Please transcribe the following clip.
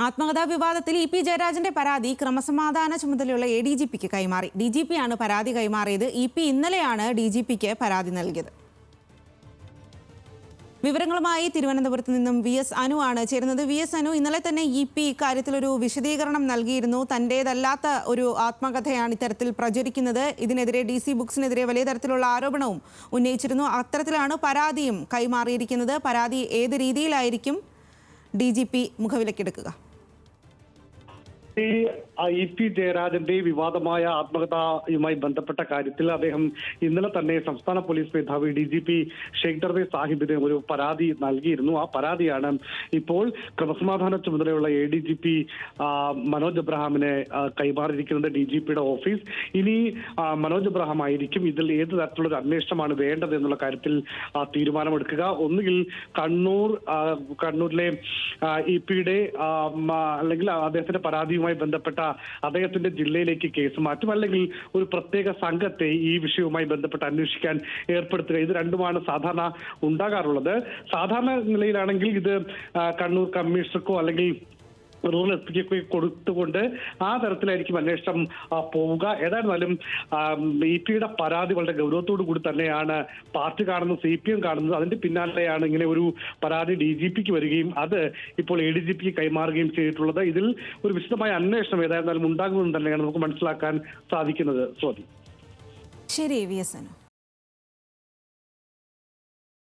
ആത്മകഥാ വിവാദത്തിൽ E P ജയരാജന്റെ പരാതി ക്രമസമാധാന ചുമതലയുള്ള ADGPക്ക് കൈമാറി. DGPയാണ് പരാതി കൈമാറിയത്. ഇ പി ഇന്നലെയാണ് DGPക്ക് പരാതി നൽകിയത്. വിവരങ്ങളുമായി തിരുവനന്തപുരത്ത് നിന്നും VS അനു ആണ് ചേരുന്നത്. VS അനു, ഇന്നലെ തന്നെ ഇ പി ഇക്കാര്യത്തിലൊരു വിശദീകരണം നൽകിയിരുന്നു. തന്റേതല്ലാത്ത ഒരു ആത്മകഥയാണ് ഇത്തരത്തിൽ പ്രചരിക്കുന്നത്. ഇതിനെതിരെ DC ബുക്സിനെതിരെ വലിയ തരത്തിലുള്ള ആരോപണവും ഉന്നയിച്ചിരുന്നു. അത്തരത്തിലാണ് പരാതിയും കൈമാറിയിരിക്കുന്നത്. പരാതി ഏത് രീതിയിലായിരിക്കും DGP മുഖവിലക്കെടുക്കുക? ഇ പി ജയരാജന്റെ വിവാദമായ ആത്മകഥയുമായി ബന്ധപ്പെട്ട കാര്യത്തിൽ അദ്ദേഹം ഇന്നലെ തന്നെ സംസ്ഥാന പോലീസ് മേധാവി DGP ഷെയ്ഖ് ദർവേസ് സാഹിബിന് ഒരു പരാതി നൽകിയിരുന്നു. ആ പരാതിയാണ് ഇപ്പോൾ ക്രമസമാധാന ചുമതലയുള്ള ADGP മനോജ് എബ്രഹാമിനെ കൈമാറിയിരിക്കുന്നത് DGPയുടെ ഓഫീസ്. ഇനി മനോജ് എബ്രഹാം ആയിരിക്കും ഇതിൽ ഏത് തരത്തിലുള്ള ഒരു അന്വേഷണമാണ് വേണ്ടത് എന്നുള്ള കാര്യത്തിൽ തീരുമാനമെടുക്കുക. ഒന്നുകിൽ കണ്ണൂരിലെ ഇ പിയുടെ അല്ലെങ്കിൽ അദ്ദേഹത്തിന്റെ പരാതിയുമായി ബന്ധപ്പെട്ട അദ്ദേഹത്തിന്റെ ജില്ലയിലേക്ക് കേസ് മാറ്റും, അല്ലെങ്കിൽ ഒരു പ്രത്യേക സംഘത്തെ ഈ വിഷയവുമായി ബന്ധപ്പെട്ട് അന്വേഷിക്കാൻ ഏർപ്പെടുത്തുക. ഇത് രണ്ടുമാണ് സാധാരണ ഉണ്ടാകാറുള്ളത്. സാധാരണ നിലയിലാണെങ്കിൽ ഇത് കണ്ണൂർ കമ്മീഷണർക്കോ അല്ലെങ്കിൽ റൂറൽ എസ്.പിക്കൊക്കെ കൊടുത്തുകൊണ്ട് ആ തരത്തിലായിരിക്കും അന്വേഷണം പോവുക. ഏതായിരുന്നാലും ഇ പിയുടെ പരാതി വളരെ ഗൗരവത്തോടു കൂടി തന്നെയാണ് പാർട്ടി കാണുന്നത്, CPM കാണുന്നത്. അതിന്റെ പിന്നാലെയാണ് ഇങ്ങനെ ഒരു പരാതി DGPക്ക് വരികയും അത് ഇപ്പോൾ ADGPക്ക് കൈമാറുകയും ചെയ്തിട്ടുള്ളത്. ഇതിൽ ഒരു വിശദമായ അന്വേഷണം ഏതായിരുന്നാലും ഉണ്ടാകുമെന്ന് തന്നെയാണ് നമുക്ക് മനസ്സിലാക്കാൻ സാധിക്കുന്നത്. സ്വാതി. ശരി, VS അനു.